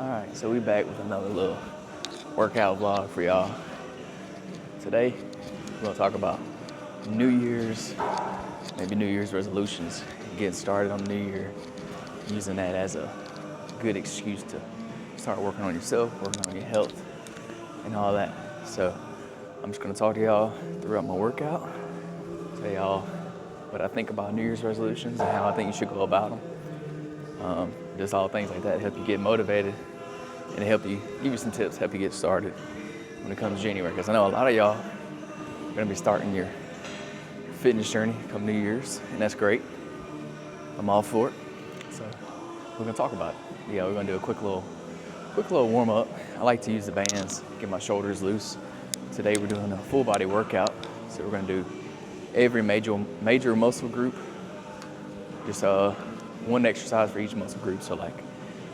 Alright, so we back with another little workout vlog for y'all. Today, we're gonna talk about New Year's, maybe New Year's resolutions, getting started on the new year, using that as a good excuse to start working on yourself, working on your health, and all that. So, I'm just gonna talk to y'all throughout my workout, tell y'all what I think about New Year's resolutions and how I think you should go about them. Just all things like that help you get motivated and help you, give you some tips, help you get started when it comes to January. Because I know a lot of y'all are gonna be starting your fitness journey come New Year's, and that's great. I'm all for it. So we're gonna talk about it. Yeah, we're gonna do a quick little warm up. I like to use the bands, get my shoulders loose. Today we're doing a full body workout. So we're gonna do every major muscle group, just one exercise for each muscle group. So like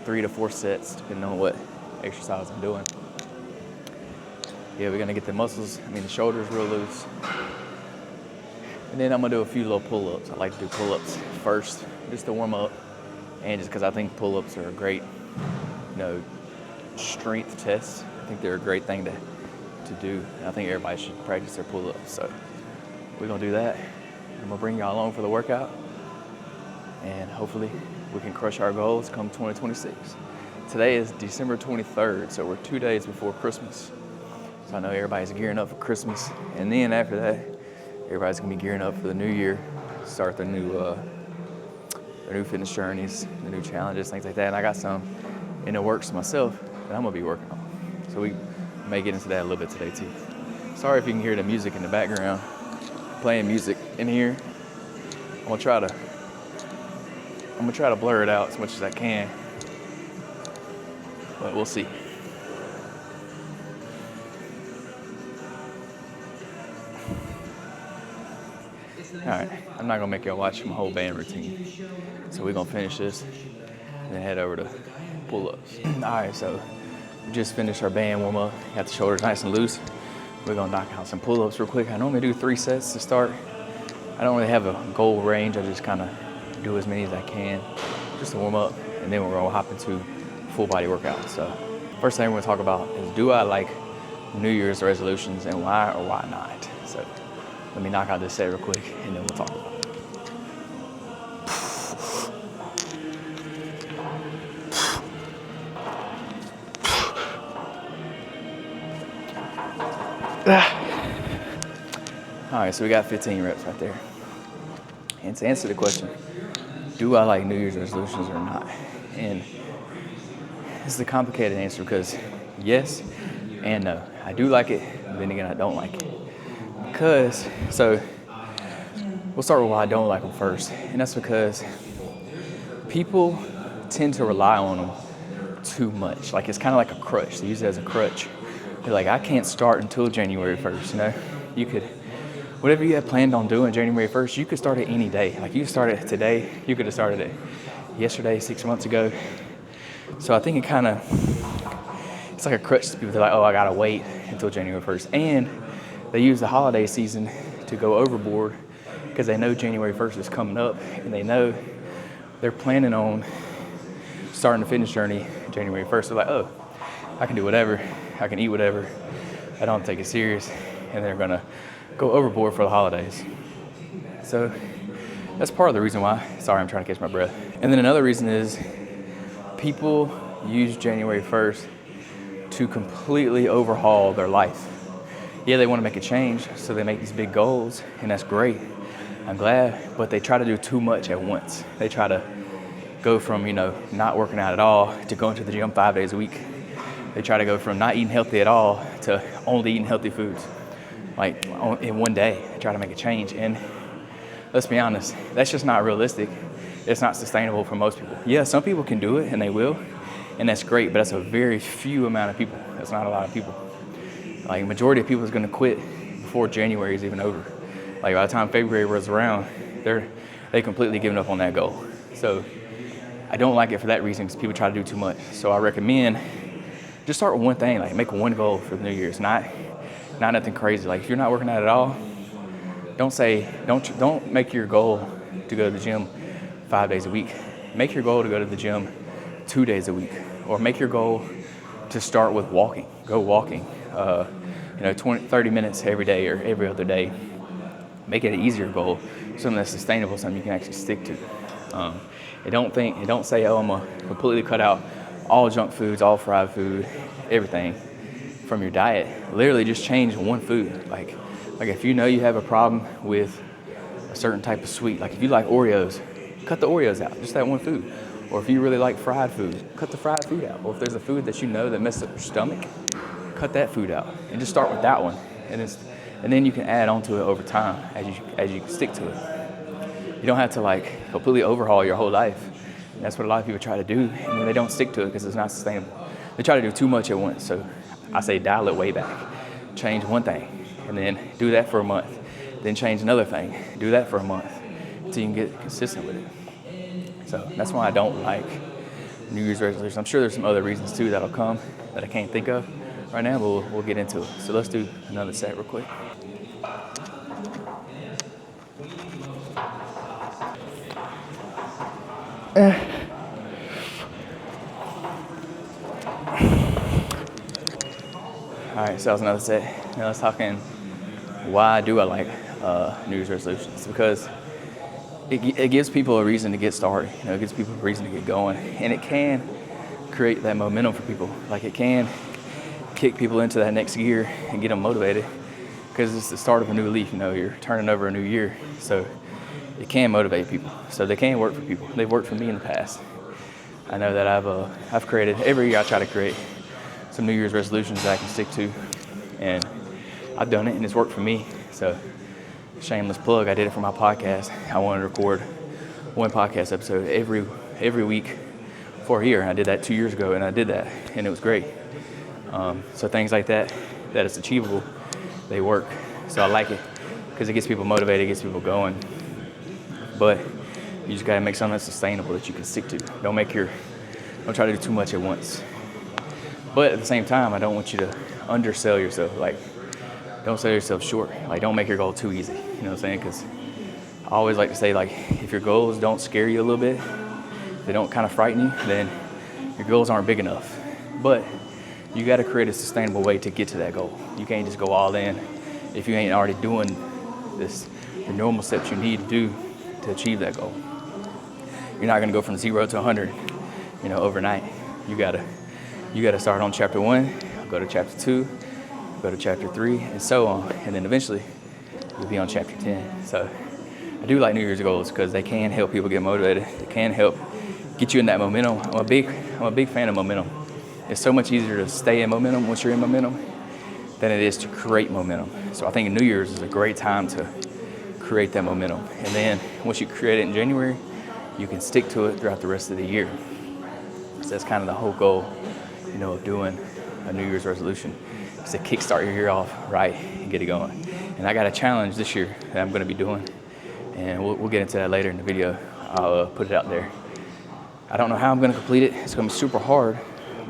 3 to 4 sets, depending on what exercise I'm doing. Yeah, we're gonna get the shoulders real loose. And then I'm gonna do a few little pull-ups. I like to do pull-ups first, just to warm up. And just because I think pull-ups are a great, strength test. I think they're a great thing to do. And I think everybody should practice their pull-ups. So we're gonna do that. I'm gonna bring y'all along for the workout. And hopefully we can crush our goals come 2026. Today is December 23rd, so we're 2 days before Christmas. So I know everybody's gearing up for Christmas. And then after that, everybody's gonna be gearing up for the new year, start their new fitness journeys, the new challenges, things like that. And I got some in the works myself that I'm gonna be working on. So we may get into that a little bit today too. Sorry if you can hear the music in the background, playing music in here. I'm gonna try to blur it out as much as I can, but we'll see. All right, I'm not gonna make y'all watch my whole band routine. So we're gonna finish this and then head over to pull-ups. All right, so we just finished our band warm up. Got the shoulders nice and loose. We're gonna knock out some pull-ups real quick. I normally do 3 sets to start. I don't really have a goal range. I just kind of do as many as I can just to warm up, and then we're gonna hop into full body workout. So first thing we're gonna talk about is, do I like New Year's resolutions, and why or why not? So let me knock out this set real quick and then we'll talk about it. All right, so we got 15 reps right there. And to answer the question, do I like New Year's resolutions or not? And this is a complicated answer because yes and no. I do like it, but then again, I don't like it. So we'll start with why I don't like them first. And that's because people tend to rely on them too much. Like, it's kind of like a crutch. They use it as a crutch. They're like, I can't start until January 1st, You could, whatever you had planned on doing January 1st, you could start it any day. Like, you could start it today, you could have started it yesterday, 6 months ago. So I think it's like a crutch to people. They're like, oh, I gotta wait until January 1st. And they use the holiday season to go overboard because they know January 1st is coming up, and they know they're planning on starting the fitness journey January 1st. They're like, oh, I can do whatever, I can eat whatever, I don't take it serious, and they're gonna go overboard for the holidays. So that's part of the reason why. Sorry, I'm trying to catch my breath. And then another reason is people use January 1st to completely overhaul their life. Yeah, they want to make a change, so they make these big goals, and that's great. I'm glad, but they try to do too much at once. They try to go from, not working out at all to going to the gym 5 days a week. They try to go from not eating healthy at all to only eating healthy foods. Like, in one day, they try to make a change. And let's be honest, that's just not realistic. It's not sustainable for most people. Yeah, some people can do it, and they will, and that's great, but that's a very few amount of people. That's not a lot of people. Like, the majority of people is gonna quit before January is even over. Like, by the time February rolls around, they completely given up on that goal. So I don't like it for that reason, because people try to do too much. So I recommend just start with one thing, like make one goal for the New Year's, not nothing crazy. Like, if you're not working out at all, don't make your goal to go to the gym 5 days a week. Make your goal to go to the gym 2 days a week, or make your goal to start with walking. Go walking, 30 minutes every day or every other day. Make it an easier goal, something that's sustainable, something you can actually stick to. Don't say, oh, I'm gonna completely cut out all junk foods, all fried food, everything from your diet. Literally just change one food. Like if you know you have a problem with a certain type of sweet, like if you like Oreos, cut the Oreos out, just that one food. Or if you really like fried food, cut the fried food out. Or if there's a food that you know that messes up your stomach, cut that food out and just start with that one. And then you can add on to it over time as you stick to it. You don't have to like completely overhaul your whole life. And that's what a lot of people try to do, and then they don't stick to it because it's not sustainable. They try to do too much at once. So I say dial it way back. Change one thing, and then do that for a month. Then change another thing. Do that for a month until you can get consistent with it. So that's why I don't like New Year's resolutions. I'm sure there's some other reasons too that'll come that I can't think of right now, but we'll get into it. So let's do another set real quick. All right, so that was another set. Now let's talk in why do I like New Year's resolutions? Because it gives people a reason to get started. It gives people a reason to get going, and it can create that momentum for people. Like it can kick people into that next gear and get them motivated because it's the start of a new leaf. You're turning over a new year, so it can motivate people. So they can work for people. They've worked for me in the past. I know that I've created every year. I try to create some New Year's resolutions that I can stick to, and I've done it, and it's worked for me. So shameless plug, I did it for my podcast. I wanted to record one podcast episode every week for a year, and I did that 2 years ago, and I did that, and it was great. So things like that it's achievable, they work. So I like it because it gets people motivated, it gets people going. But you just gotta make something that's sustainable that you can stick to. Don't try to do too much at once. But at the same time, I don't want you to undersell yourself. Like, don't sell yourself short. Like, don't make your goal too easy. You know what I'm saying? Because I always like to say, like, if your goals don't scare you a little bit, they don't kind of frighten you, then your goals aren't big enough. But you got to create a sustainable way to get to that goal. You can't just go all in if you ain't already doing the normal steps you need to do to achieve that goal. You're not going to go from 0 to 100, overnight. You gotta start on chapter 1, go to chapter 2, go to chapter 3, and so on. And then eventually you'll be on chapter 10. So I do like New Year's goals because they can help people get motivated. They can help get you in that momentum. I'm a big fan of momentum. It's so much easier to stay in momentum once you're in momentum than it is to create momentum. So I think New Year's is a great time to create that momentum. And then once you create it in January, you can stick to it throughout the rest of the year. So that's kind of the whole goal, of doing a New Year's resolution, is to kickstart your year off right and get it going. And I got a challenge this year that I'm going to be doing, and we'll get into that later in the video. I'll put it out there. I don't know how I'm going to complete it. It's going to be super hard,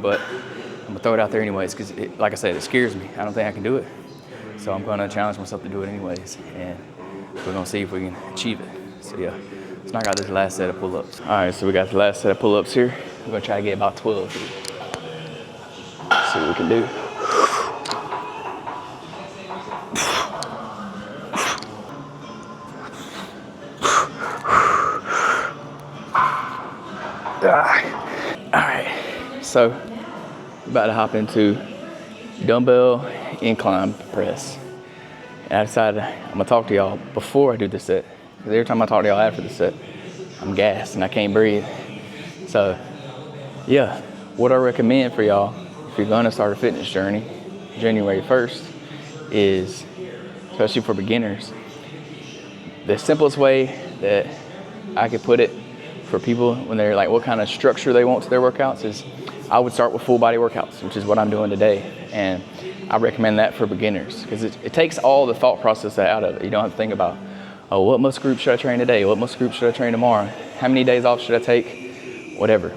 but I'm going to throw it out there anyways because, like I said, it scares me. I don't think I can do it. So I'm going to challenge myself to do it anyways, and we're going to see if we can achieve it. So yeah, let's knock out this last set of pull-ups. All right, so we got the last set of pull-ups here. We're going to try to get about 12 here. See what we can do. All right, so we're about to hop into dumbbell incline press. And I decided I'm gonna talk to y'all before I do the set, because every time I talk to y'all after the set, I'm gassed and I can't breathe. So yeah, what I recommend for y'all if you're gonna start a fitness journey January 1st is, especially for beginners, the simplest way that I could put it for people when they're like what kind of structure they want to their workouts is I would start with full body workouts, which is what I'm doing today. And I recommend that for beginners because it takes all the thought process out of it. You don't have to think about, oh, what muscle group should I train today? What muscle group should I train tomorrow? How many days off should I take? Whatever.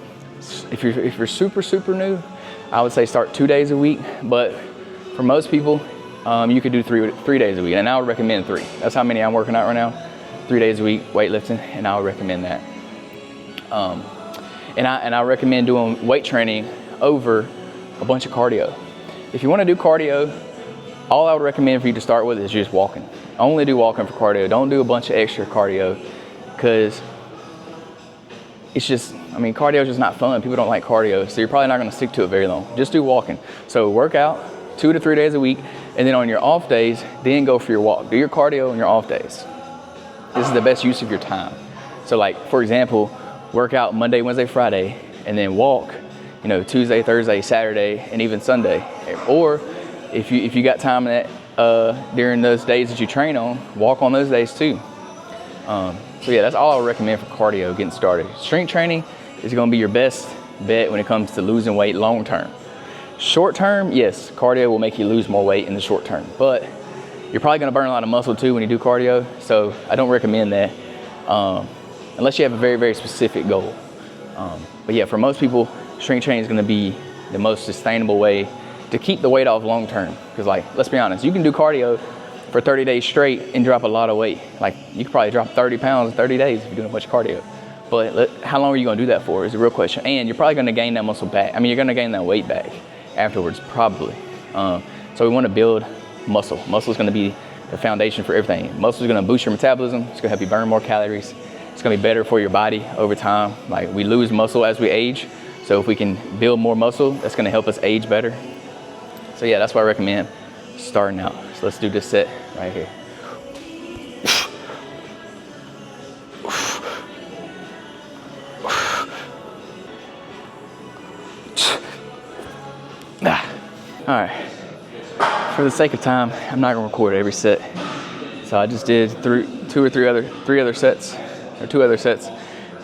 If you're super new, I would say start 2 days a week. But for most people, you could do three days a week. And I would recommend 3. That's how many I'm working out right now. 3 days a week, weightlifting, and I would recommend that. And I recommend doing weight training over a bunch of cardio. If you want to do cardio, all I would recommend for you to start with is just walking. Only do walking for cardio. Don't do a bunch of extra cardio, because it's just, I mean, cardio is just not fun. People don't like cardio, so you're probably not going to stick to it very long. Just do walking. So work out 2 to 3 days a week, and then on your off days, then go for your walk. Do your cardio on your off days. This is the best use of your time. So like, for example, work out Monday, Wednesday, Friday, and then walk, you know, Tuesday, Thursday, Saturday, and even Sunday. Or if you got time in that during those days that you train on, walk on those days too. So yeah, that's all I would recommend for cardio getting started. Strength training is going to be your best bet when it comes to losing weight long term. Short term, yes, cardio will make you lose more weight in the short term, but you're probably going to burn a lot of muscle too when you do cardio, so I don't recommend that unless you have a very, very specific goal. But yeah, for most people, strength training is going to be the most sustainable way to keep the weight off long term. Because like, let's be honest, you can do cardio for 30 days straight and drop a lot of weight. Like, you could probably drop 30 pounds in 30 days if you're doing a bunch of cardio. But how long are you going to do that for is the real question. And you're probably going to gain that muscle back. I mean, you're going to gain that weight back afterwards, probably. So we want to build muscle. Muscle is going to be the foundation for everything. Muscle is going to boost your metabolism. It's going to help you burn more calories. It's going to be better for your body over time. Like, we lose muscle as we age. So if we can build more muscle, that's going to help us age better. So yeah, that's why I recommend starting out. So let's do this set right here. All right, for the sake of time, I'm not gonna record every set. So I just did two or three other sets,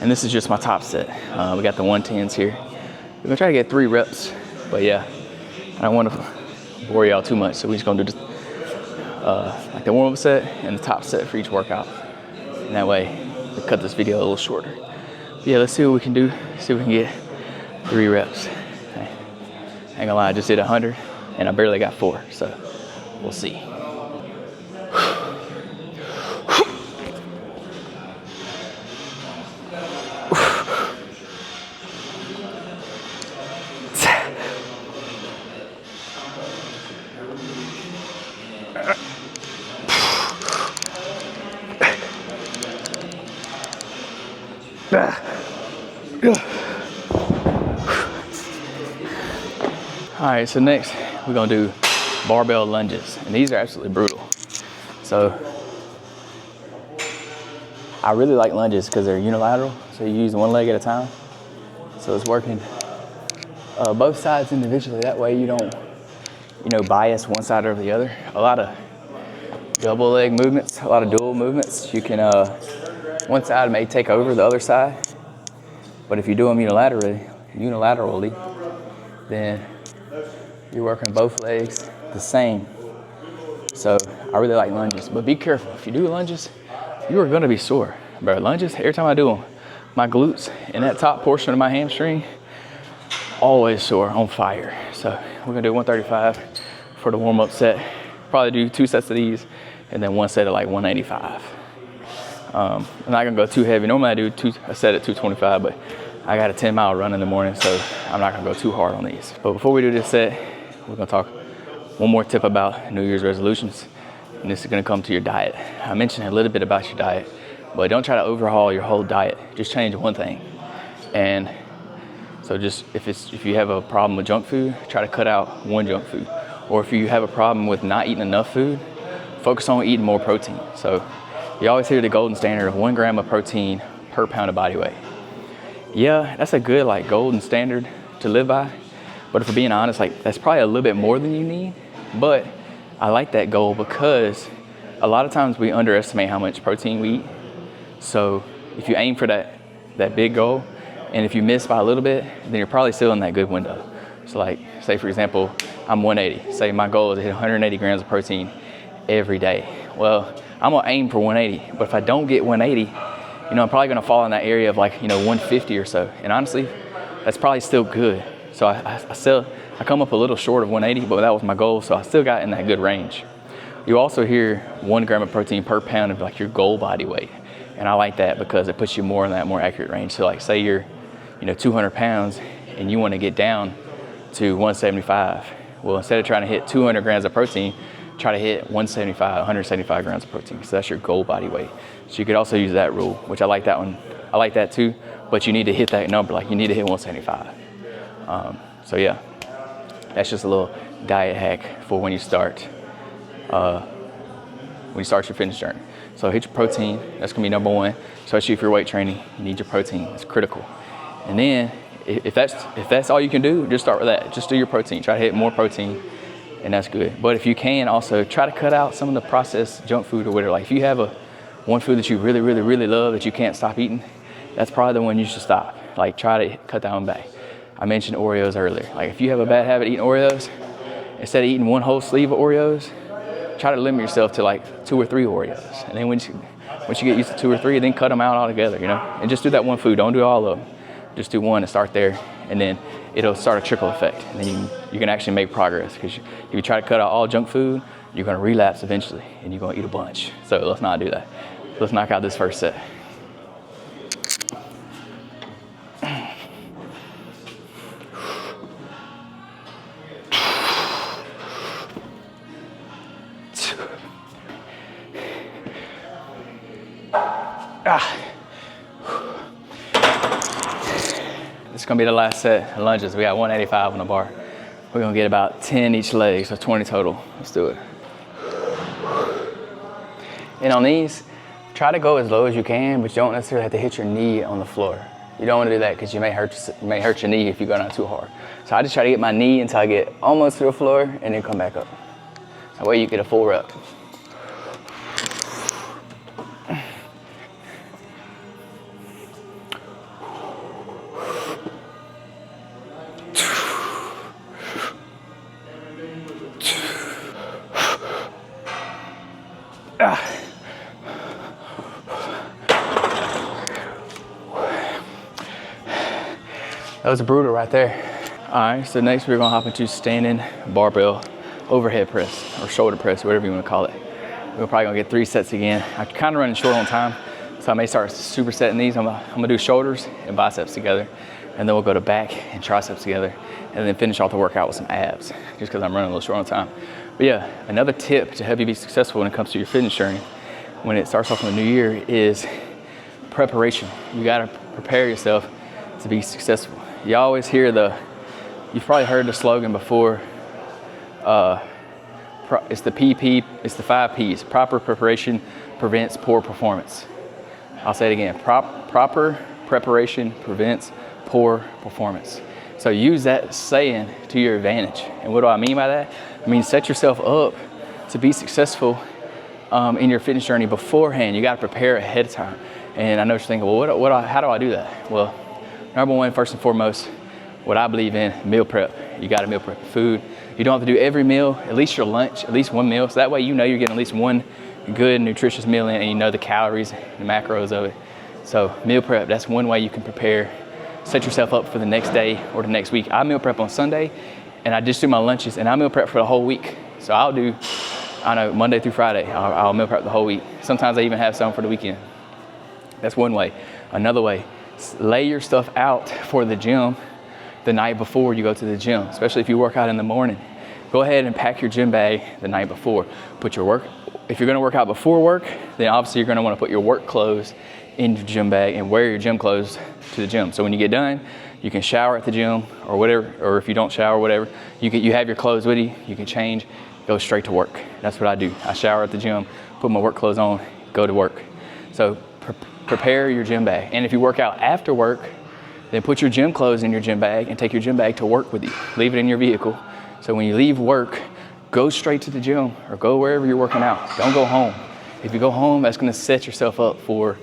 and this is just my top set. We got the 110s here. We're gonna try to get 3 reps, but yeah, I don't want to bore y'all too much, so we're just gonna do like the warm-up set and the top set for each workout. And that way, we cut this video a little shorter. But yeah, let's see what we can do. See if we can get 3 reps. Okay. Ain't gonna lie, I just did 100 and I barely got 4, so we'll see. All right, so next we're gonna do barbell lunges, and these are absolutely brutal. So I really like lunges because they're unilateral, so you use one leg at a time. So it's working both sides individually. That way you don't, bias one side over the other. A lot of double leg movements, a lot of dual movements. You can, one side may take over the other side, but if you do them unilaterally, then you're working both legs the same. So I really like lunges, but be careful. If you do lunges, you are gonna be sore. Bro, lunges, every time I do them, my glutes and that top portion of my hamstring, always sore, on fire. So we're gonna do 135 for the warm-up set. Probably do 2 sets of these and then 1 set of like 185. I'm not gonna go too heavy. Normally I do a set at 225, but I got a 10-mile run in the morning, so I'm not gonna go too hard on these. But before we do this set, we're gonna talk one more tip about New Year's resolutions, and this is gonna come to your diet. I mentioned a little bit about your diet, but don't try to overhaul your whole diet. Just change one thing. And so just if you have a problem with junk food, try to cut out one junk food. Or if you have a problem with not eating enough food, focus on eating more protein. So you always hear the golden standard of 1 gram of protein per pound of body weight. Yeah, that's a good golden standard to live by. But if we're being honest, that's probably a little bit more than you need. But I like that goal because a lot of times we underestimate how much protein we eat. So if you aim for that big goal, and if you miss by a little bit, then you're probably still in that good window. So say for example, I'm 180. Say my goal is to hit 180 grams of protein every day. Well, I'm gonna aim for 180, but if I don't get 180, I'm probably gonna fall in that area of 150 or so. And honestly, that's probably still good. So I come up a little short of 180, but that was my goal, so I still got in that good range. You also hear 1 gram of protein per pound of your goal body weight. And I like that because it puts you more in that more accurate range. So say you're 200 pounds and you want to get down to 175. Well, instead of trying to hit 200 grams of protein, try to hit 175 grams of protein. So that's your goal body weight. So you could also use that rule, which I like that one. I like that too, but you need to hit that number. Like you need to hit 175. So yeah, that's just a little diet hack for when you start your fitness journey. So hit your protein. That's gonna be number one, especially if you're weight training. You need your protein. It's critical. And then if that's all you can do, just start with that. Just do your protein. Try to hit more protein, and that's good. But if you can, also try to cut out some of the processed junk food or whatever. Like if you have one food that you really, really, really love that you can't stop eating, that's probably the one you should stop. Like try to cut that one back. I mentioned Oreos earlier. Like if you have a bad habit eating Oreos, instead of eating one whole sleeve of Oreos, try to limit yourself to like 2 or 3 Oreos. And then once you get used to 2 or 3, then cut them out altogether, you know? And just do that one food. Don't do all of them. Just do one and start there. And then it'll start a trickle effect. And then you can actually make progress. Because if you try to cut out all junk food, you're going to relapse eventually. And you're going to eat a bunch. So let's not do that. Let's knock out this first set. This is gonna be the last set of lunges. We got 185 on the bar. We're gonna get about 10 each leg, so 20 total. Let's do it. And on these, try to go as low as you can, but you don't necessarily have to hit your knee on the floor. You don't wanna do that because you may hurt your knee if you go down too hard. So I just try to get my knee until I get almost to the floor and then come back up. That way you get a full rep. That was brutal right there. All right, so next we're gonna hop into standing barbell overhead press or shoulder press, whatever you wanna call it. We're probably gonna get 3 sets again. I'm kinda running short on time, so I may start supersetting these. I'm gonna do shoulders and biceps together, and then we'll go to back and triceps together, and then finish off the workout with some abs, just because I'm running a little short on time. But yeah, another tip to help you be successful when it comes to your fitness journey, when it starts off in the new year, is preparation. You gotta prepare yourself to be successful. You always hear you've probably heard the slogan before, it's the 5 Ps. Proper preparation prevents poor performance. I'll say it again, proper preparation prevents poor performance. So use that saying to your advantage. And what do I mean by that? I mean, set yourself up to be successful in your fitness journey beforehand. You gotta prepare ahead of time. And I know you're thinking, well, how do I do that? Well, number one, first and foremost, what I believe in, meal prep. You gotta meal prep food. You don't have to do every meal, at least your lunch, at least one meal. So that way you know you're getting at least one good, nutritious meal in, and you know the calories, the macros of it. So meal prep, that's one way you can prepare, set yourself up for the next day or the next week. I meal prep on Sunday, and I just do my lunches, and I meal prep for the whole week. So I'll do, Monday through Friday, I'll meal prep the whole week. Sometimes I even have some for the weekend. That's one way. Another way, lay your stuff out for the gym the night before you go to the gym, especially if you work out in the morning. Go ahead and pack your gym bag the night before. If you're gonna work out before work, then obviously you're gonna wanna put your work clothes in your gym bag and wear your gym clothes to the gym. So when you get done, you can shower at the gym or whatever, or if you don't shower, whatever, you have your clothes with you, you can change, go straight to work. That's what I do. I shower at the gym, put my work clothes on, go to work. So prepare your gym bag. And if you work out after work, then put your gym clothes in your gym bag and take your gym bag to work with you. Leave it in your vehicle. So when you leave work, go straight to the gym or go wherever you're working out. Don't go home. If you go home, that's gonna set yourself up for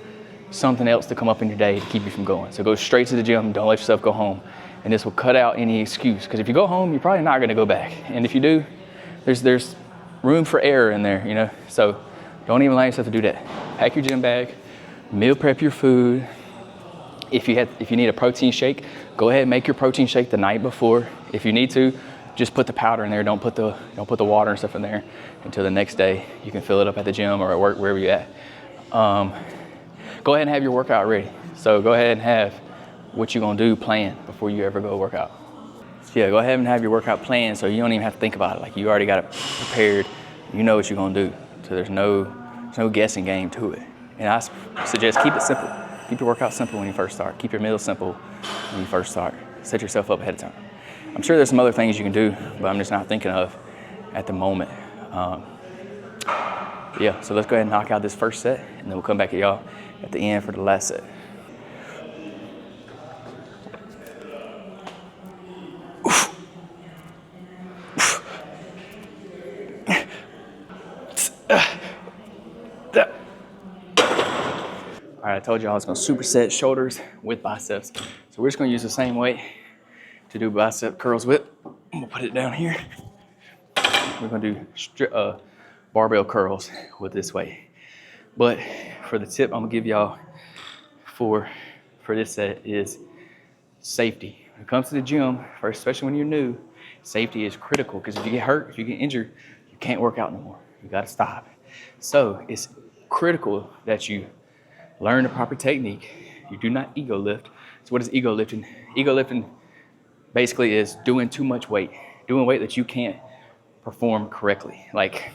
something else to come up in your day to keep you from going. So go straight to the gym, don't let yourself go home. And this will cut out any excuse. Because if you go home, you're probably not gonna go back. And if you do, there's room for error in there, you know? So don't even allow yourself to do that. Pack your gym bag, meal prep your food. If you need a protein shake, go ahead and make your protein shake the night before. If you need to, just put the powder in there. Don't put the water and stuff in there until the next day. You can fill it up at the gym or at work, wherever you're at. Go ahead and have your workout ready. So go ahead and have what you're gonna do planned before you ever go work out. yeah, go ahead and have your workout planned so you don't even have to think about it. Like you already got it prepared. You know what you're gonna do. So there's no guessing game to it. And I suggest keep it simple. Keep your workout simple when you first start. Keep your meals simple when you first start. Set yourself up ahead of time. I'm sure there's some other things you can do, but I'm just not thinking of at the moment. Yeah, so let's go ahead and knock out this first set, and then we'll come back at y'all at the end for the last set. All right, I told you I was gonna superset shoulders with biceps. So we're just gonna use the same weight to do bicep curls with. I'm gonna put it down here. We're gonna do barbell curls with this weight. But for the tip I'm gonna give y'all for this set is safety. When it comes to the gym, first, especially when you're new, safety is critical because if you get hurt, if you get injured, you can't work out no more. You gotta stop. So it's critical that you learn the proper technique. You do not ego lift. So what is ego lifting? Ego lifting basically is doing too much weight, doing weight that you can't perform correctly. Like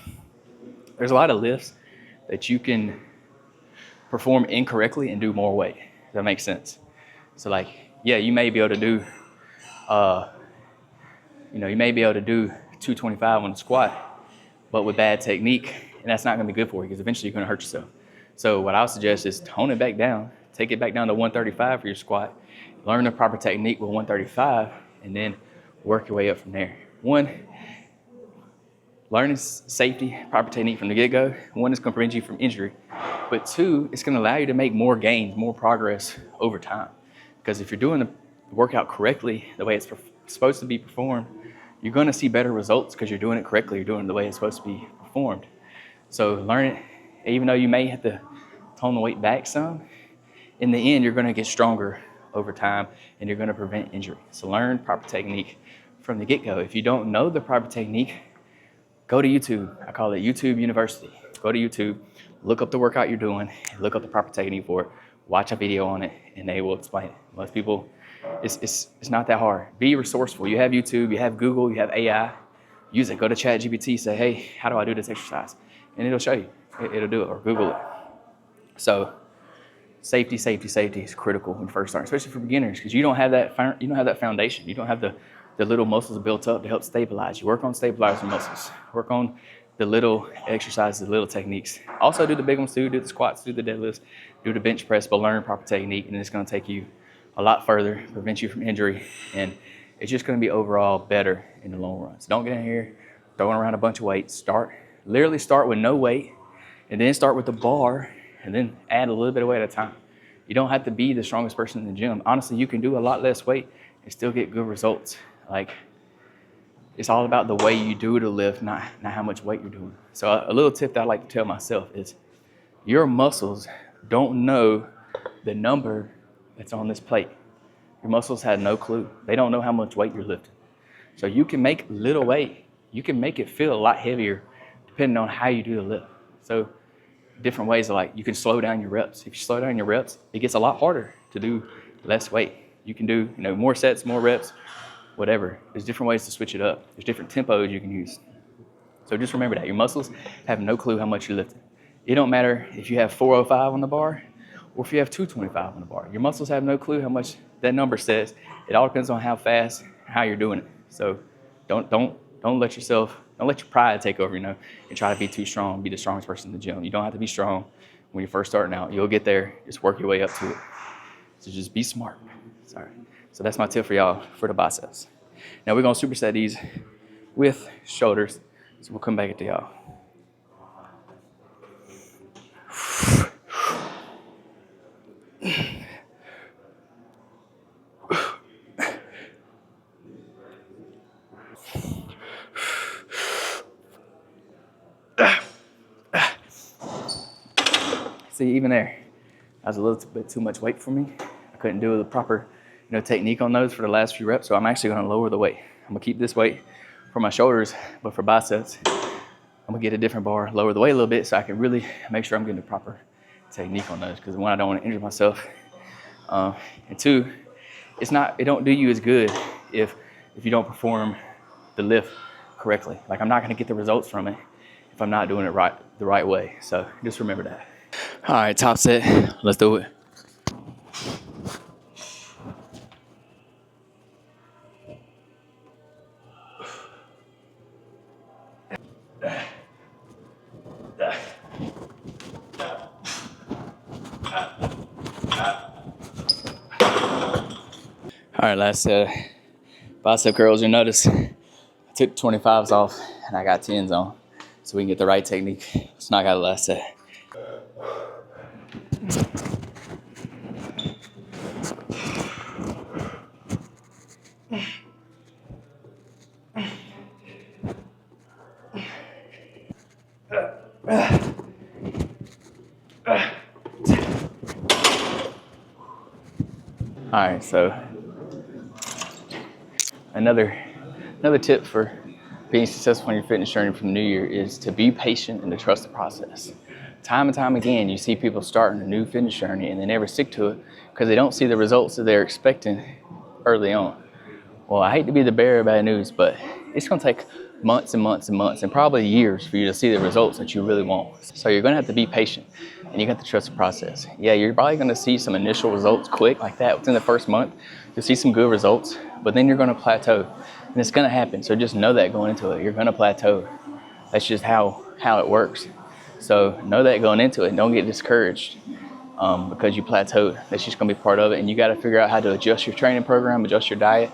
there's a lot of lifts that you can perform incorrectly and do more weight. Does that make sense? So like, yeah, you may be able to do, you may be able to do 225 on the squat, but with bad technique, and that's not gonna be good for you because eventually you're gonna hurt yourself. So what I would suggest is tone it back down, take it back down to 135 for your squat, learn the proper technique with 135, and then work your way up from there. One, learning safety, proper technique from the get-go. One, is gonna prevent you from injury. But two, it's gonna allow you to make more gains, more progress over time. Because if you're doing the workout correctly, the way it's supposed to be performed, you're gonna see better results because you're doing it correctly, you're doing it the way it's supposed to be performed. So learn it, even though you may have to tone the weight back some, in the end, you're gonna get stronger over time and you're gonna prevent injury. So learn proper technique from the get-go. If you don't know the proper technique, go to YouTube. I call it YouTube University. Go to YouTube, look up the workout you're doing, look up the proper technique for it, watch a video on it, and they will explain it. Most people, it's not that hard. Be resourceful. You have YouTube, you have Google, you have AI. Use it. Go to ChatGPT, say, hey, how do I do this exercise? And it'll show you. It'll do it, or Google it. So safety is critical when you first start, especially for beginners, because you don't have that foundation. You don't have the little muscles built up to help stabilize. You work on stabilizing muscles. Work on the little exercises, the little techniques. Also do the big ones too. Do the squats, do the deadlifts, do the bench press, but learn proper technique, and it's going to take you a lot further, prevent you from injury, and it's just going to be overall better in the long run. So don't get in here throwing around a bunch of weights. Literally start with no weight, and then start with the bar, and then add a little bit of weight at a time. You don't have to be the strongest person in the gym. Honestly, you can do a lot less weight and still get good results. Like, it's all about the way you do the lift, not how much weight you're doing. So a little tip that I like to tell myself is your muscles don't know the number that's on this plate. Your muscles have no clue. They don't know how much weight you're lifting. So you can make little weight. You can make it feel a lot heavier depending on how you do the lift. So different ways, like you can slow down your reps. If you slow down your reps, it gets a lot harder to do less weight. You can do more sets, more reps, whatever. There's different ways to switch it up. There's different tempos you can use. So just remember that your muscles have no clue how much you're lifting. It don't matter if you have 405 on the bar or if you have 225 on the bar. Your muscles have no clue how much that number says. It all depends on how fast, how you're doing it. So don't let your pride take over, and try to be too strong, be the strongest person in the gym. You don't have to be strong when you're first starting out. You'll get there. Just work your way up to it. So just be smart. Sorry. So that's my tip for y'all for the biceps. Now we're going to superset these with shoulders. So we'll come back to y'all. See, even there, that was a little bit too much weight for me. I couldn't do the proper, technique on those for the last few reps, so I'm actually gonna lower the weight. I'm gonna keep this weight for my shoulders, but for biceps, I'm gonna get a different bar, lower the weight a little bit so I can really make sure I'm getting the proper technique on those, because one, I don't wanna injure myself, and two, it don't do you as good if if you don't perform the lift correctly. Like, I'm not gonna get the results from it if I'm not doing it the right way. So just remember that. All right, top set, let's do it. All right, last set. Bicep curls, you'll notice I took 25s off and I got 10s on so we can get the right technique. Let's knock out the last set. All right, so another tip for being successful in your fitness journey from the new year is to be patient and to trust the process. Time and time again, you see people starting a new fitness journey and they never stick to it because they don't see the results that they're expecting early on. Well, I hate to be the bearer of bad news, but it's gonna take months and months and months and probably years for you to see the results that you really want. So you're gonna have to be patient and you got to trust the process. Yeah, you're probably gonna see some initial results quick like that within the first month. You'll see some good results, but then you're gonna plateau and it's gonna happen. So just know that going into it, you're gonna plateau. That's just how it works. So know that going into it and don't get discouraged because you plateaued. That's just gonna be part of it. And you gotta figure out how to adjust your training program, adjust your diet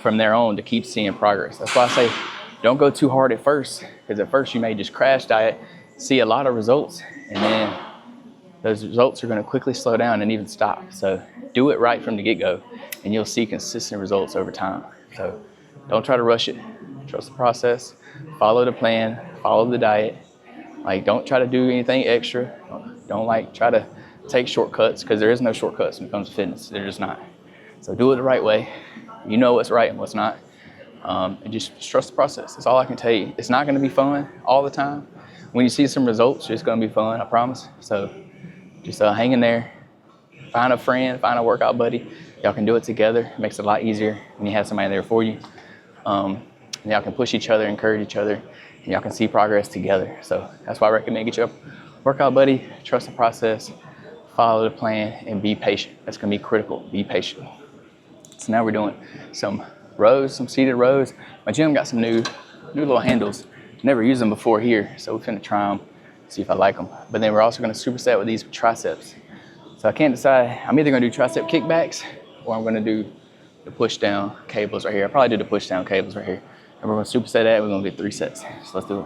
from there on to keep seeing progress. That's why I say don't go too hard at first, because at first you may just crash diet, see a lot of results, and then those results are going to quickly slow down and even stop. So do it right from the get-go and you'll see consistent results over time. So don't try to rush it. Trust the process, follow the plan, follow the diet. Like, don't try to do anything extra. Don't like try to take shortcuts, because there is no shortcuts when it comes to fitness. They're just not. So do it the right way. You know what's right and what's not. And just trust the process. That's all I can tell you. It's not going to be fun all the time. When you see some results, it's going to be fun, I promise. So just hang in there. Find a friend, find a workout buddy. Y'all can do it together. It makes it a lot easier when you have somebody there for you. And y'all can push each other, encourage each other, and y'all can see progress together. So that's why I recommend get you a workout buddy, trust the process, follow the plan, and be patient. That's going to be critical. Be patient. So now we're doing some rows, some seated rows. My gym got some new little handles. Never used them before here, so we're finna try them, see if I like them. But then we're also gonna superset with these triceps. So I can't decide. I'm either gonna do tricep kickbacks or I'm gonna do the push down cables right here. I'll probably do the push down cables right here. And we're gonna superset that. We're gonna get 3 sets. So let's do it.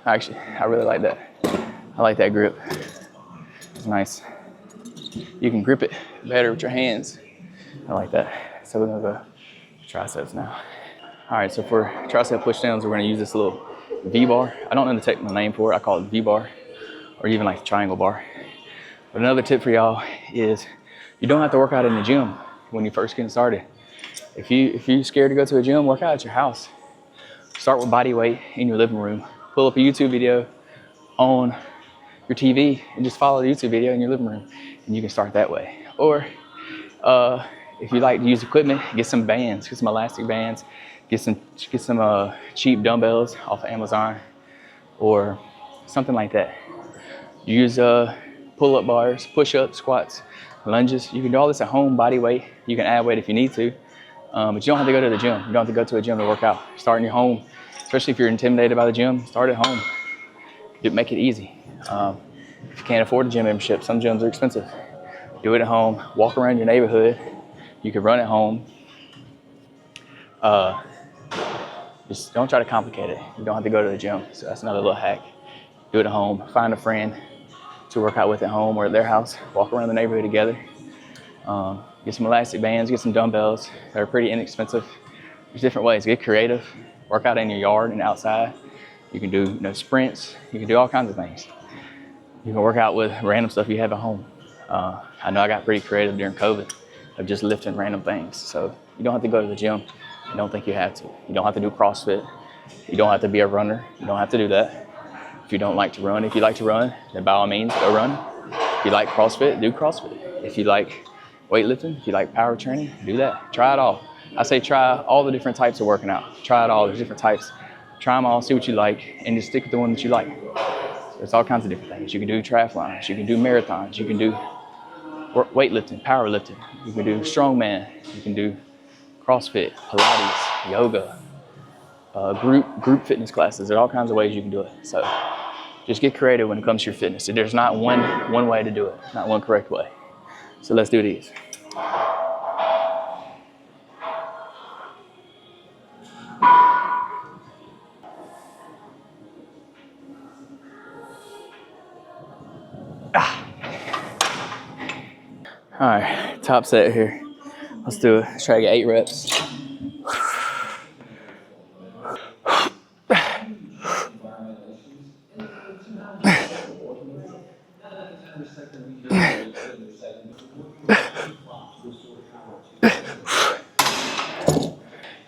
Actually, I really like that. I like that grip. It's nice. You can grip it better with your hands. I like that. So we're gonna go triceps now. All right, so for tricep push downs, we're gonna use this little V-bar. I don't know the technical name for it. I call it V-bar, or even like the triangle bar. But another tip for y'all is you don't have to work out in the gym when you're first getting started. If you're scared to go to a gym, work out at your house. Start with body weight in your living room. Pull up a YouTube video on your TV and just follow the YouTube video in your living room, and you can start that way. Or if you like to use equipment, get some bands, get some elastic bands, get some cheap dumbbells off of Amazon or something like that. Use pull-up bars, push-ups, squats, lunges. You can do all this at home, body weight. You can add weight if you need to, but you don't have to go to the gym. You don't have to go to a gym to work out. Start in your home. Especially if you're intimidated by the gym, start at home. Make it easy. If you can't afford a gym membership, some gyms are expensive. Do it at home. Walk around your neighborhood. You can run at home. Just don't try to complicate it. You don't have to go to the gym. So that's another little hack. Do it at home. Find a friend to work out with at home or at their house. Walk around the neighborhood together. Get some elastic bands. Get some dumbbells. They're pretty inexpensive. There's different ways. Get creative. Work out in your yard and outside. You can do, sprints. You can do all kinds of things. You can work out with random stuff you have at home. I know I got pretty creative during COVID of just lifting random things. So you don't have to go to the gym. I don't think you have to. You don't have to do CrossFit. You don't have to be a runner. You don't have to do that. If you don't like to run, if you like to run, then by all means, go run. If you like CrossFit, do CrossFit. If you like weightlifting, if you like power training, do that. Try it all. I say try all the different types of working out. Try it all. There's different types. Try them all, see what you like, and just stick with the one that you like. There's all kinds of different things. You can do triathlons. You can do marathons. You can do weightlifting, powerlifting. You can do strongman. You can do CrossFit, Pilates, yoga, group fitness classes. There's all kinds of ways you can do it. So just get creative when it comes to your fitness. There's not one way to do it, not one correct way. So let's do these. All right, top set here. Let's do it. Let's try to get 8 reps.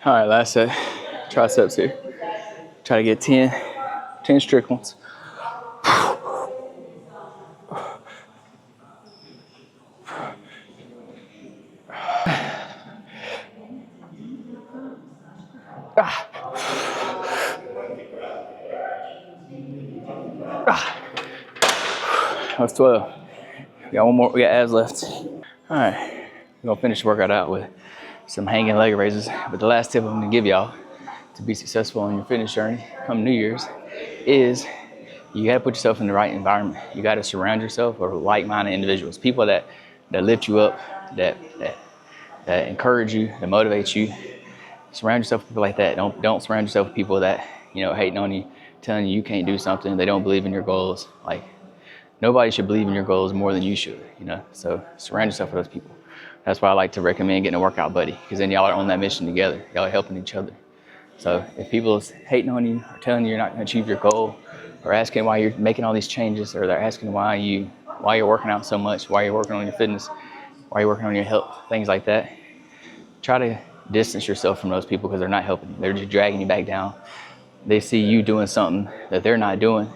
All right, last set. Triceps here. Try to get 10 strict ones. That's 12. We got one more. We got abs left. All right, we're gonna finish the workout out with some hanging leg raises. But the last tip I'm gonna give y'all to be successful on your fitness journey come New Year's is you gotta put yourself in the right environment. You gotta surround yourself with like-minded individuals, people that lift you up, that encourage you, that motivate you. Surround yourself with people like that. Don't surround yourself with people that hating on you, telling you can't do something. They don't believe in your goals. Like, nobody should believe in your goals more than you should, So surround yourself with those people. That's why I like to recommend getting a workout buddy, because then y'all are on that mission together. Y'all are helping each other. So if people is hating on you or telling you you're not going to achieve your goal, or asking why you're making all these changes, or they're asking why you're working out so much, why you're working on your fitness, why you're working on your health, things like that, try to distance yourself from those people, because they're not helping you. They're just dragging you back down. They see you doing something that they're not doing.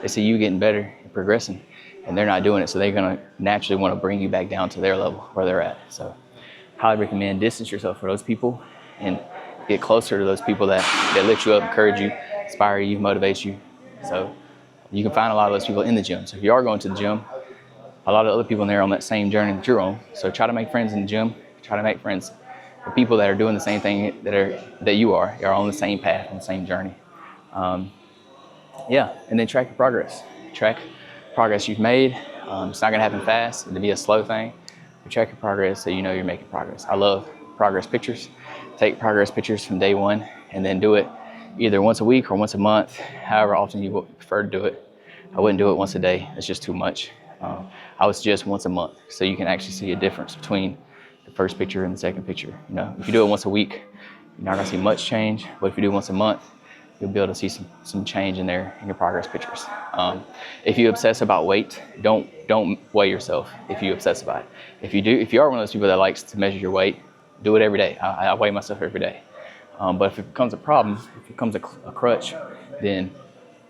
They see you getting better and progressing, and they're not doing it. So they're going to naturally want to bring you back down to their level where they're at. So highly recommend distance yourself from those people and get closer to those people that lift you up, encourage you, inspire you, motivate you. So you can find a lot of those people in the gym. So if you are going to the gym, a lot of other people in there are on that same journey that you're on. So try to make friends in the gym. Try to make friends with people that are doing the same thing that you are. You're on the same path and the same journey. And then track your progress. Track progress you've made. It's not gonna happen fast. It'll be a slow thing. But track your progress so you know you're making progress. I love progress pictures. Take progress pictures from day one and then do it either once a week or once a month, however often you would prefer to do it. I wouldn't do it once a day. It's just too much. I would suggest once a month so you can actually see a difference between the first picture and the second picture. If you do it once a week, you're not gonna see much change. But if you do it once a month, you'll be able to see some change in there in your progress pictures. If you obsess about weight, don't weigh yourself if you obsess about it. If you are one of those people that likes to measure your weight, do it every day. I weigh myself every day. But if it becomes a problem, if it becomes a crutch, then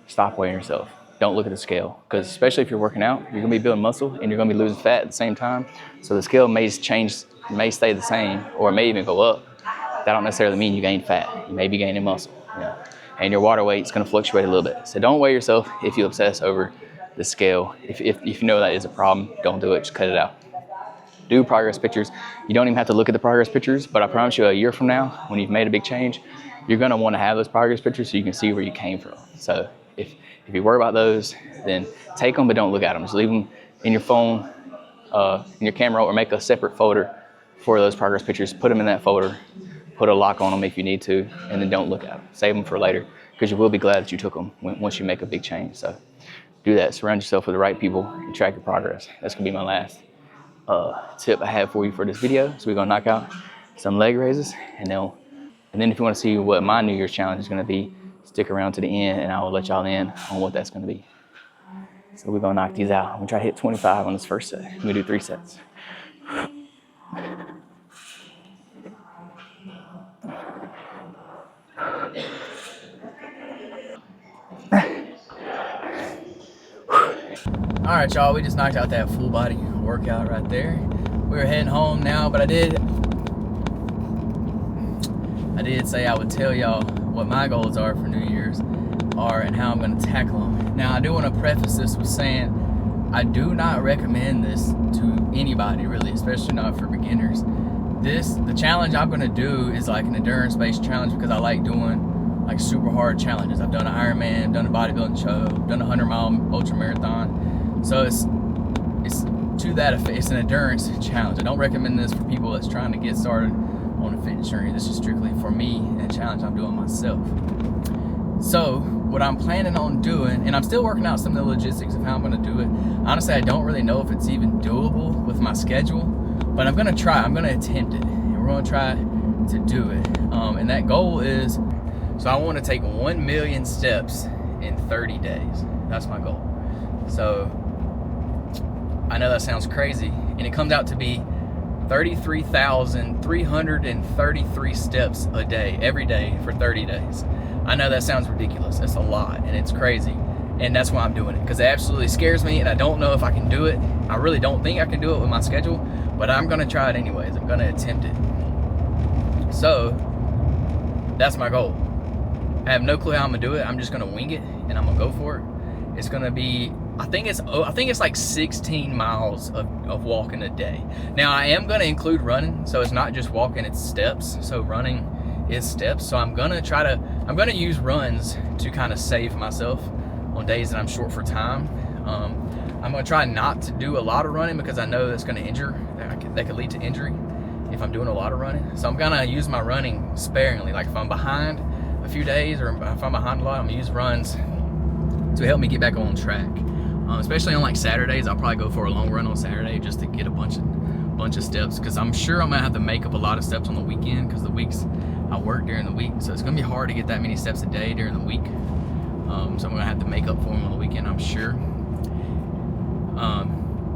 stop weighing yourself. Don't look at the scale, because especially if you're working out, you're gonna be building muscle and you're gonna be losing fat at the same time. So the scale may stay the same, or it may even go up. That don't necessarily mean you gain fat. You may be gaining muscle. And your water weight's gonna fluctuate a little bit. So don't weigh yourself if you obsess over the scale. If you know that is a problem, don't do it, just cut it out. Do progress pictures. You don't even have to look at the progress pictures, but I promise you a year from now, when you've made a big change, you're gonna wanna have those progress pictures so you can see where you came from. So if you worry about those, then take them, but don't look at them. Just leave them in your phone, in your camera, or make a separate folder for those progress pictures. Put them in that folder, put a lock on them if you need to, and then don't look at them. Save them for later, because you will be glad that you took them once you make a big change. So do that. Surround yourself with the right people and track your progress. That's gonna be my last tip I have for you for this video. So we're gonna knock out some leg raises, and then if you want to see what my New Year's challenge is gonna be, stick around to the end and I will let y'all in on what that's gonna be. So we're gonna knock these out. I'm gonna try to hit 25 on this first set. We're gonna do 3 sets. All right, y'all, we just knocked out that full body workout right there. We're heading home now, but I did say I would tell y'all what my goals are for New Year's are and how I'm gonna tackle them. Now, I do wanna preface this with saying I do not recommend this to anybody really, especially not for beginners. The challenge I'm gonna do is like an endurance-based challenge because I like doing like super hard challenges. I've done an Ironman, done a bodybuilding show, done a 100-mile ultra marathon. So it's to that effect. It's an endurance challenge. I don't recommend this for people that's trying to get started on a fitness journey. This is strictly for me and a challenge I'm doing myself. So what I'm planning on doing, and I'm still working out some of the logistics of how I'm gonna do it. Honestly, I don't really know if it's even doable with my schedule, but I'm gonna try. I'm gonna attempt it, and we're gonna try to do it. And that goal is, so I wanna take 1 million steps in 30 days. That's my goal. So I know that sounds crazy, and it comes out to be 33,333 steps a day, every day for 30 days. I know that sounds ridiculous. That's a lot, and it's crazy, and that's why I'm doing it, because it absolutely scares me, and I don't know if I can do it. I really don't think I can do it with my schedule, but I'm gonna try it anyways. I'm gonna attempt it. So that's my goal. I have no clue how I'm gonna do it. I'm just gonna wing it, and I'm gonna go for it. It's gonna be, I think it's like 16 miles of walking a day. Now I am gonna include running, so it's not just walking, it's steps. So running is steps. So I'm gonna use runs to kind of save myself on days that I'm short for time. I'm gonna try not to do a lot of running because I know that's gonna injure, that could lead to injury if I'm doing a lot of running. So I'm gonna use my running sparingly. Like if I'm behind a few days or if I'm behind a lot, I'm gonna use runs to help me get back on track. Especially on like Saturdays, I'll probably go for a long run on Saturday just to get a bunch of steps, because I'm sure I'm gonna have to make up a lot of steps on the weekend because the weeks I work during the week, so it's gonna be hard to get that many steps a day during the week. So I'm gonna have to make up for them on the weekend, I'm sure.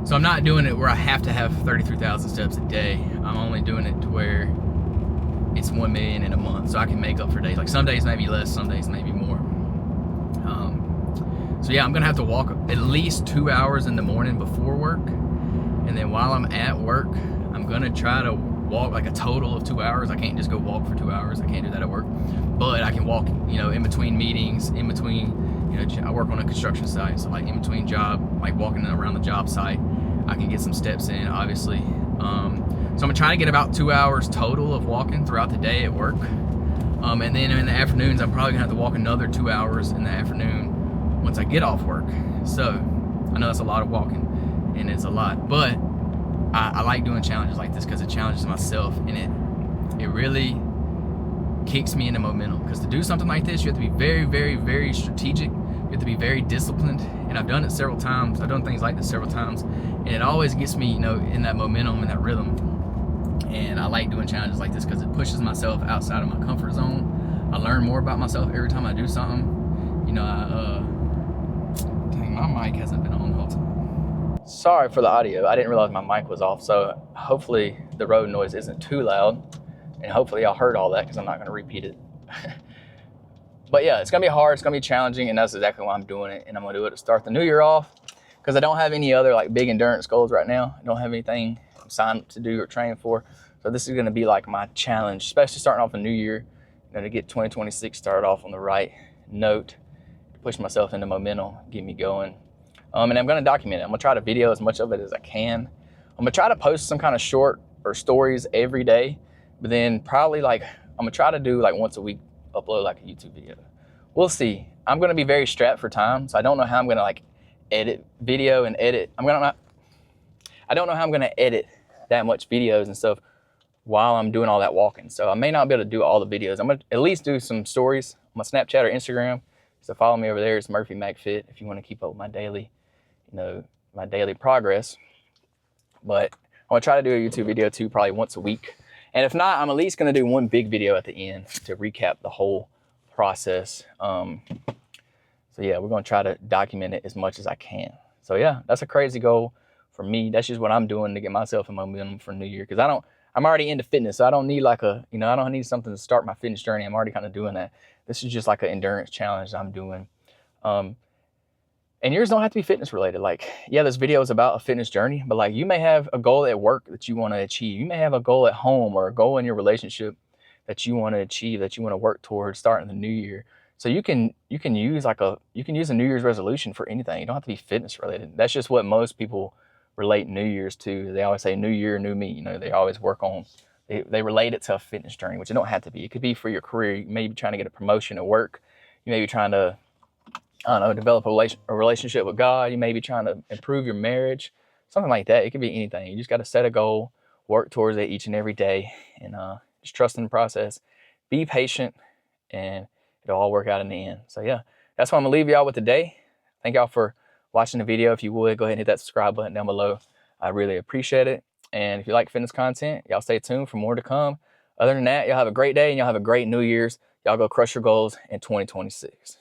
So I'm not doing it where I have to have 33,000 steps a day. I'm only doing it to where it's 1 million in a month, so I can make up for days. Like some days maybe less, some days maybe more. So yeah, I'm gonna have to walk at least 2 hours in the morning before work, and then while I'm at work, I'm gonna try to walk like a total of 2 hours. I can't just go walk for 2 hours. I can't do that at work, but I can walk, in between meetings, in between, I work on a construction site, so like in between job, like walking around the job site, I can get some steps in, obviously. So I'm gonna try to get about 2 hours total of walking throughout the day at work, and then in the afternoons, I'm probably gonna have to walk another 2 hours in the afternoon once I get off work. So I know that's a lot of walking, and it's a lot, but I like doing challenges like this because it challenges myself, and it really kicks me into momentum. Because to do something like this, you have to be very, very, very strategic. You have to be very disciplined, and I've done it several times. I've done things like this several times, and it always gets me, in that momentum and that rhythm. And I like doing challenges like this because it pushes myself outside of my comfort zone. I learn more about myself every time I do something. Dang, my mic hasn't been on the whole time. Sorry for the audio. I didn't realize my mic was off, so hopefully the road noise isn't too loud, and hopefully y'all heard all that because I'm not going to repeat it. But yeah, it's going to be hard, it's going to be challenging, and that's exactly why I'm doing it. And I'm going to do it to start the new year off because I don't have any other like big endurance goals right now. I don't have anything I'm signed up to do or train for. So this is going to be like my challenge, especially starting off the new year, to get 2026 started off on the right note, to push myself into momentum, get me going. And I'm going to document it. I'm going to try to video as much of it as I can. I'm going to try to post some kind of short or stories every day, but then probably I'm going to try to do like once a week, upload like a YouTube video. We'll see. I'm going to be very strapped for time, so I don't know how I'm going to like edit video and edit. I don't know how I'm going to edit that much videos and stuff while I'm doing all that walking. So I may not be able to do all the videos. I'm going to at least do some stories on my Snapchat or Instagram. So follow me over there. It's Murphy McFit if you want to keep up with my daily, my daily progress. But I'm going to try to do a YouTube video too, probably once a week. And if not, I'm at least going to do one big video at the end to recap the whole process. So yeah, we're gonna try to document it as much as I can. So yeah, that's a crazy goal for me. That's just what I'm doing to get myself in momentum for New Year. Because I'm already into fitness, so I don't need like I don't need something to start my fitness journey. I'm already kind of doing that. This is just like an endurance challenge I'm doing. And yours don't have to be fitness related. Like, yeah, this video is about a fitness journey, but like you may have a goal at work that you want to achieve. You may have a goal at home or a goal in your relationship that you want to achieve, that you want to work towards starting the new year. So you can use a New Year's resolution for anything. You don't have to be fitness related. That's just what most people relate New Year's to. They always say New Year, new me. They always work on, they relate it to a fitness journey, which it don't have to be. It could be for your career. You may be trying to get a promotion at work. You may be trying to, I don't know, develop a relationship with God. You may be trying to improve your marriage, something like that. It could be anything. You just got to set a goal, work towards it each and every day, and just trust in the process. Be patient, and it'll all work out in the end. So yeah, that's what I'm gonna leave y'all with today. Thank y'all for watching the video. If you would, go ahead and hit that subscribe button down below. I really appreciate it. And if you like fitness content, y'all stay tuned for more to come. Other than that, y'all have a great day and y'all have a great New Year's. Y'all go crush your goals in 2026.